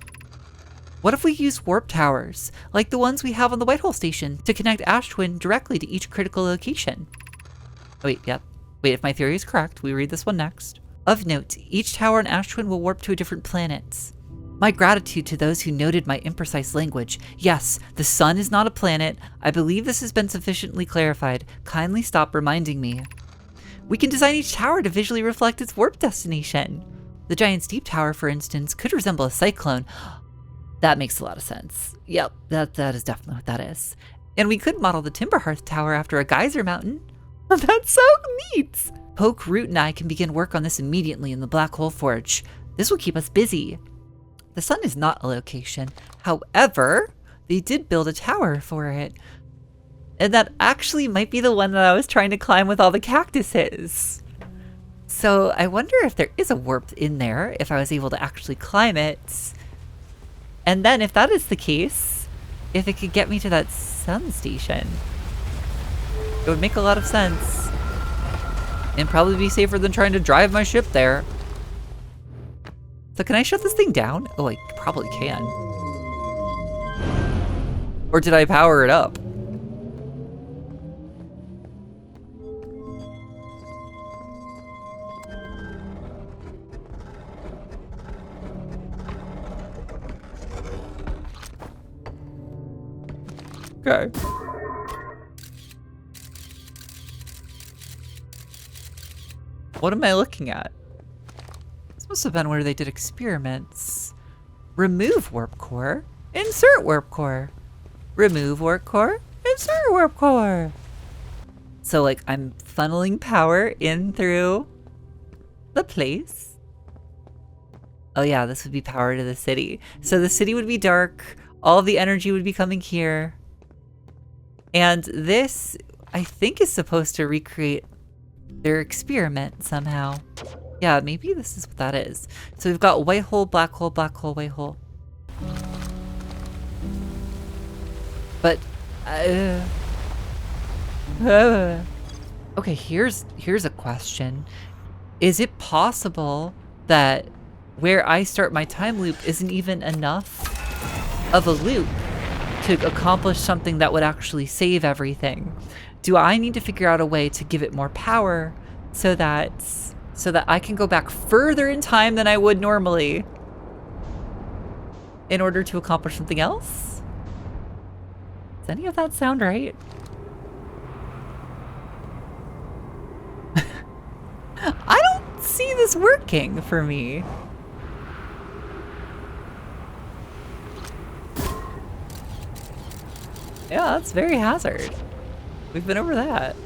What if we use warp towers, like the ones we have on the Whitehole Station, to connect Ash Twin directly to each critical location? Oh, wait, yep. Wait, if my theory is correct, we read this one next. Of note, each tower on Ash Twin will warp to a different planet. My gratitude to those who noted my imprecise language. Yes, the sun is not a planet. I believe this has been sufficiently clarified. Kindly stop reminding me. We can design each tower to visually reflect its warp destination. The Giant's Deep Tower, for instance, could resemble a cyclone. That makes a lot of sense. Yep, that is definitely what that is. And we could model the Timber Hearth Tower after a geyser mountain. That's so neat! Poke, Root, and I can begin work on this immediately in the Black Hole Forge. This will keep us busy. The sun is not a location. However, they did build a tower for it. And that actually might be the one that I was trying to climb with all the cactuses. So I wonder if there is a warp in there, if I was able to actually climb it. And then if that is the case, if it could get me to that sun station, it would make a lot of sense. And probably be safer than trying to drive my ship there. So can I shut this thing down? Oh, I probably can. Or did I power it up? Okay. What am I looking at? This must have been where they did experiments. Remove warp core, insert warp core. Remove warp core, insert warp core. So like I'm funneling power in through the place. Oh yeah, this would be power to the city. So the city would be dark. All the energy would be coming here. And this, I think, is supposed to recreate their experiment somehow. Yeah, maybe this is what that is. So we've got white hole, black hole, white hole. But, okay, here's a question. Is it possible that where I start my time loop isn't even enough of a loop to accomplish something that would actually save everything? Do I need to figure out a way to give it more power so that I can go back further in time than I would normally in order to accomplish something else? Does any of that sound right? I don't see this working for me. Yeah, that's very hazard. We've been over that.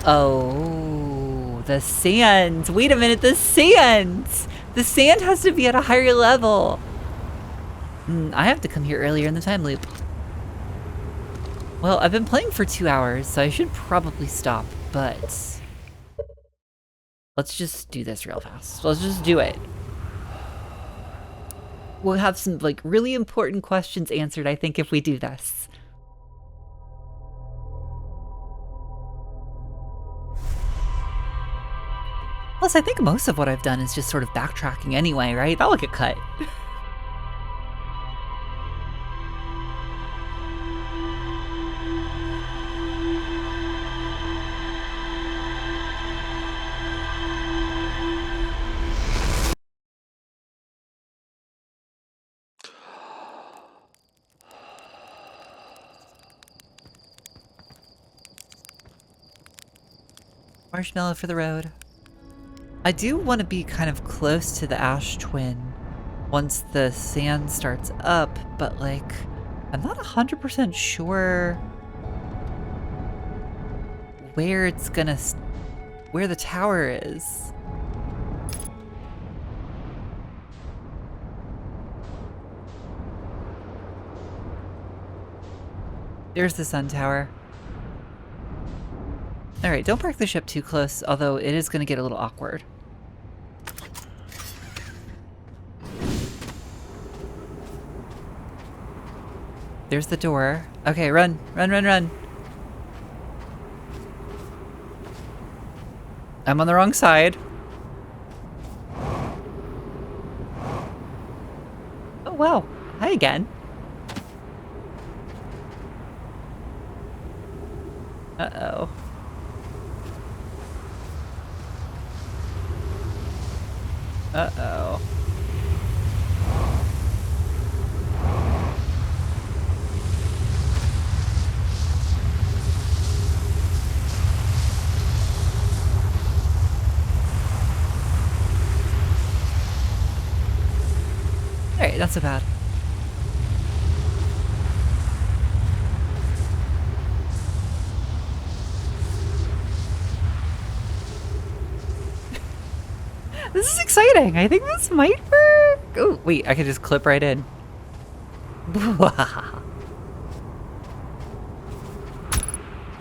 Oh, the sand. Wait a minute, the sand! The sand has to be at a higher level. I have to come here earlier in the time loop. Well, I've been playing for 2 hours, so I should probably stop, but let's just do this real fast. Let's just do it. We'll have some, like, really important questions answered, I think, if we do this. Plus, I think most of what I've done is just sort of backtracking anyway, right? That'll get cut. Marshmallow for the road. I do want to be kind of close to the ash twin once the sand starts up, but like, I'm not 100% sure where it's gonna, where the tower is. There's the sun tower. Alright, don't park the ship too close, although it is going to get a little awkward. There's the door. Okay, run, run, run, run. I'm on the wrong side. Oh, wow. Hi again. Uh-oh. Uh-oh. Alright, not so bad. This is exciting. I think this might work. Oh, wait, I can just clip right in.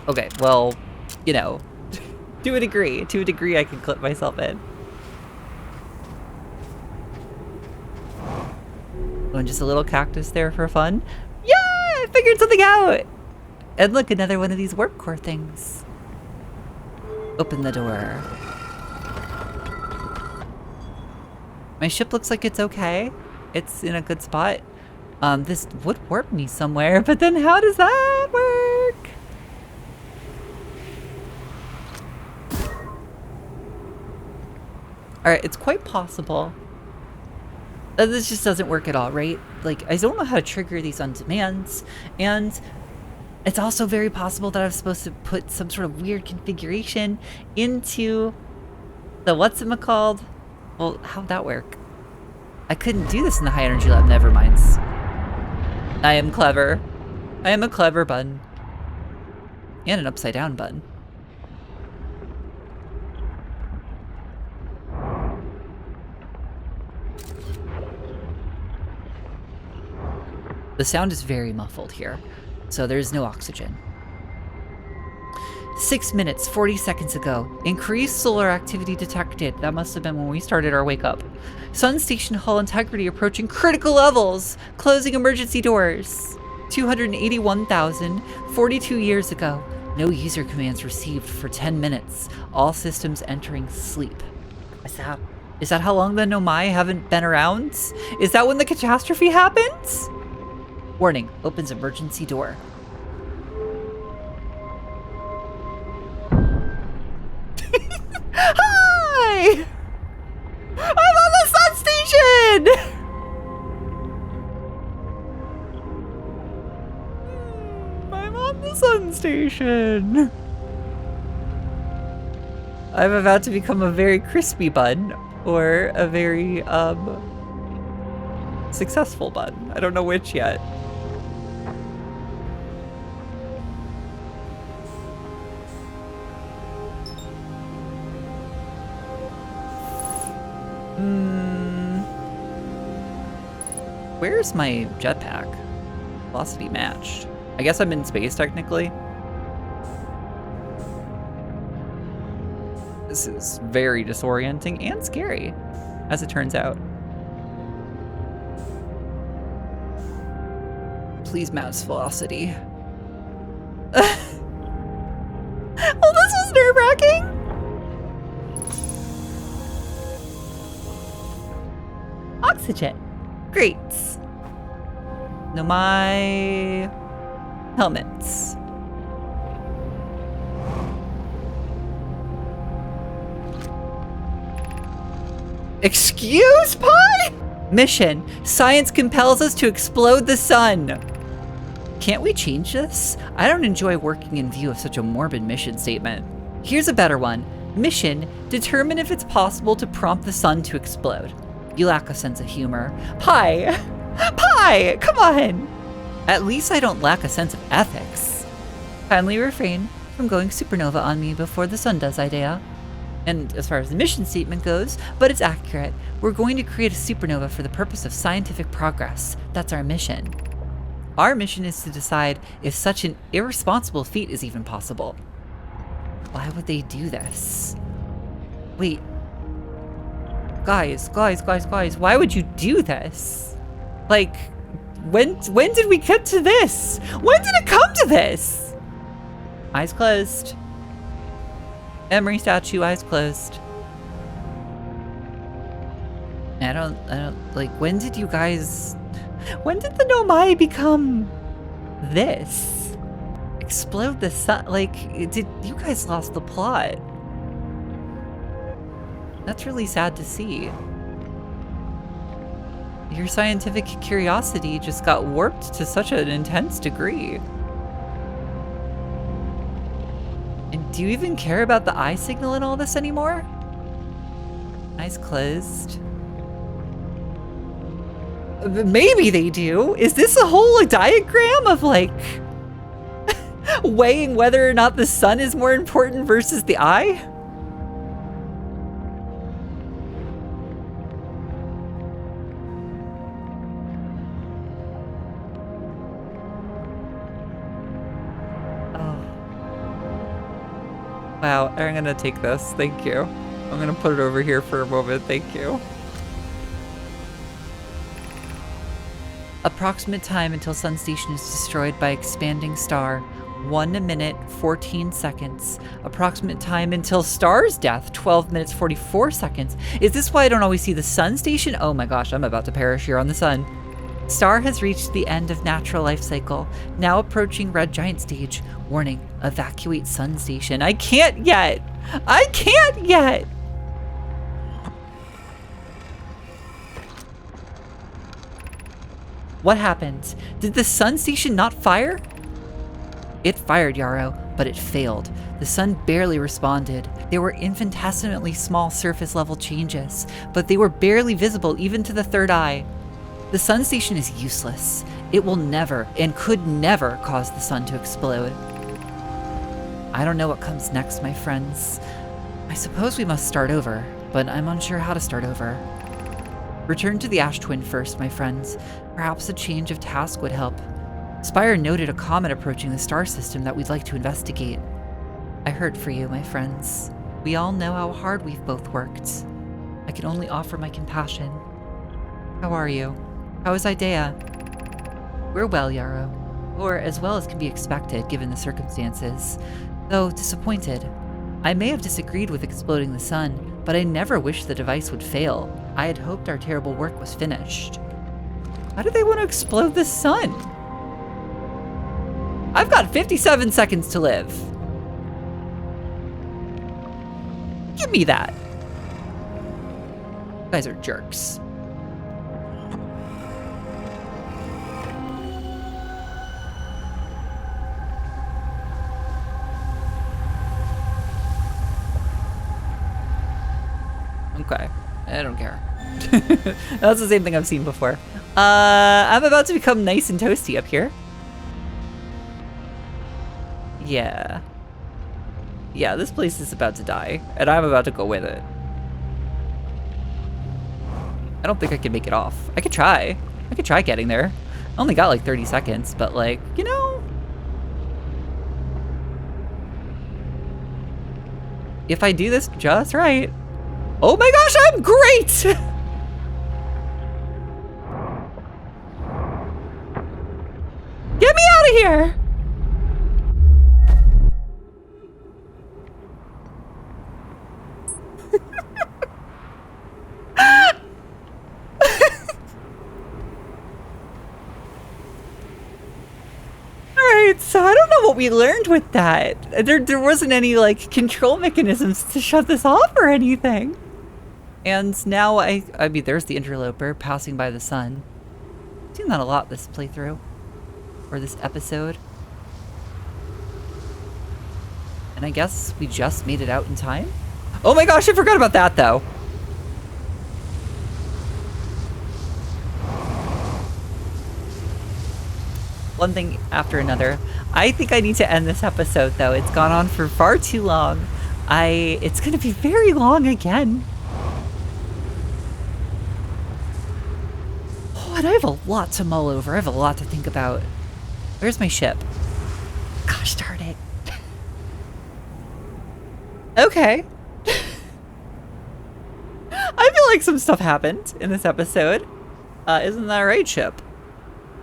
Okay, well, you know, to a degree I can clip myself in. Oh, and just a little cactus there for fun. Yeah, I figured something out. And look, another one of these warp core things. Open the door. My ship looks like it's okay. It's in a good spot. This would warp me somewhere, but then how does that work? Alright, it's quite possible that this just doesn't work at all, right? Like, I don't know how to trigger these on demands, and it's also very possible that I'm supposed to put some sort of weird configuration into the what's-it-called. Well, how'd that work? I couldn't do this in the high energy lab, never mind. I am clever. I am a clever bun. And an upside down bun. The sound is very muffled here, so there's no oxygen. 6 minutes, 40 seconds ago. Increased solar activity detected. That must have been when we started our wake up. Sun station hull integrity approaching critical levels. Closing emergency doors. 281,042 years ago. No user commands received for 10 minutes. All systems entering sleep. Is that how long the Nomai haven't been around? Is that when the catastrophe happens? Warning, opens emergency door. Hi! I'm on the sun station! I'm on the sun station. I'm about to become a very crispy bun or a very, successful bun. I don't know which yet. Where's my jetpack? Velocity matched. I guess I'm in space technically. This is very disorienting and scary, as it turns out. Please match velocity. Well, this was nerve-wracking. Oxygen. Great. Now my helmets. Excuse, Pie? Mission. Science compels us to explode the sun. Can't we change this? I don't enjoy working in view of such a morbid mission statement. Here's a better one. Mission. Determine if it's possible to prompt the sun to explode. You lack a sense of humor. Pie! Pie! Come on! At least I don't lack a sense of ethics. Kindly refrain from going supernova on me before the sun does, Idea. And as far as the mission statement goes, but it's accurate. We're going to create a supernova for the purpose of scientific progress. That's our mission. Our mission is to decide if such an irresponsible feat is even possible. Why would they do this? Wait. Guys, why would you do this? Like, when did we get to this? When did it come to this? Eyes closed. Emery statue, eyes closed. I don't, like, when did the Nomai become this? Explode the sun, like, you guys lost the plot. That's really sad to see. Your scientific curiosity just got warped to such an intense degree. And do you even care about the eye signal in all this anymore? Eyes closed. Maybe they do. Is this a whole diagram of like weighing whether or not the sun is more important versus the eye? Wow, I'm gonna take this, thank you. I'm gonna put it over here for a moment, thank you. Approximate time until sun station is destroyed by expanding star, 1 minute, 14 seconds. Approximate time until star's death, 12 minutes, 44 seconds. Is this why I don't always see the sun station? Oh my gosh, I'm about to perish here on the sun. Star has reached the end of natural life cycle, now approaching red giant stage. Warning, evacuate sun station. I can't yet. I can't yet. What happened? Did the sun station not fire? It fired, Yarrow, but it failed. The sun barely responded. There were infinitesimally small surface level changes, but they were barely visible even to the third eye. The sun station is useless. It will never and could never cause the sun to explode. I don't know what comes next, my friends. I suppose we must start over, but I'm unsure how to start over. Return to the Ash Twin first, my friends. Perhaps a change of task would help. Spire noted a comet approaching the star system that we'd like to investigate. I hurt for you, my friends. We all know how hard we've both worked. I can only offer my compassion. How are you? How is Idea? We're well, Yarrow. Or as well as can be expected, given the circumstances. Though disappointed. I may have disagreed with exploding the sun, but I never wished the device would fail. I had hoped our terrible work was finished. How do they want to explode the sun? I've got 57 seconds to live. Give me that. You guys are jerks. Okay, I don't care. That's the same thing I've seen before. I'm about to become nice and toasty up here. Yeah. Yeah, this place is about to die, and I'm about to go with it. I don't think I can make it off. I could try. I could try getting there. I only got like 30 seconds, but like, you know. If I do this just right. Oh my gosh, I'm great! Get me out of here! So I don't know what we learned with that. There wasn't any like control mechanisms to shut this off or anything. And now I mean, there's the interloper passing by the sun. I've seen that a lot this playthrough or this episode. And I guess we just made it out in time. Oh my gosh, I forgot about that though. One thing after another. I think I need to end this episode though. It's gone on for far too long. It's gonna be very long again. Oh, and I have a lot to mull over. I have a lot to think about. Where's my ship? Gosh darn it. Okay. I feel like some stuff happened in this episode. Isn't that right, ship?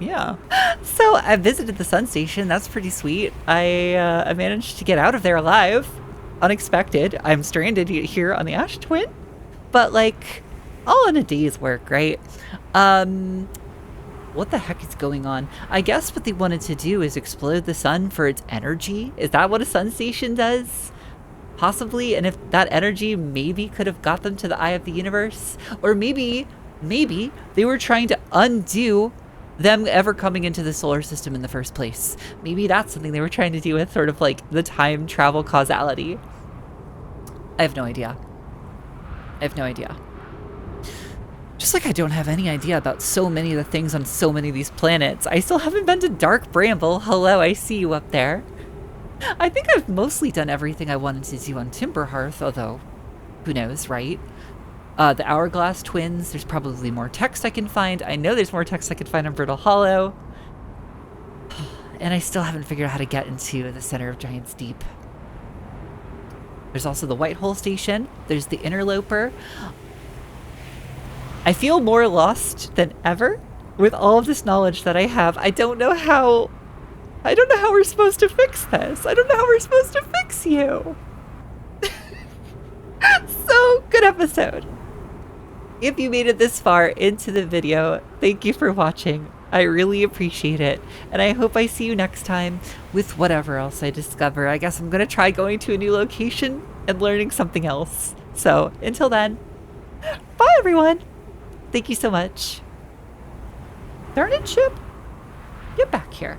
Yeah. So I visited the sun station. That's pretty sweet. I managed to get out of there alive. Unexpected. I'm stranded here on the Ash Twin. But like, all in a day's work, right? What the heck is going on? I guess what they wanted to do is explode the sun for its energy. Is that what a sun station does? Possibly. And if that energy maybe could have got them to the eye of the universe. Or maybe they were trying to undo them ever coming into the solar system in the first place. Maybe that's something they were trying to do with sort of like the time travel causality. I have no idea. I have no idea. Just like I don't have any idea about so many of the things on so many of these planets. I still haven't been to Dark Bramble. Hello, I see you up there. I think I've mostly done everything I wanted to do on Timberhearth, although who knows, right? The Hourglass Twins, there's probably more text I can find. I know there's more text I can find on Brittle Hollow. And I still haven't figured out how to get into the center of Giant's Deep. There's also the White Hole Station. There's the Interloper. I feel more lost than ever with all of this knowledge that I have. I don't know how we're supposed to fix this. I don't know how we're supposed to fix you. So, good episode. If you made it this far into the video, thank you for watching. I really appreciate it. And I hope I see you next time with whatever else I discover. I guess I'm going to try going to a new location and learning something else. So until then, bye everyone. Thank you so much. Darn it, ship. Get back here.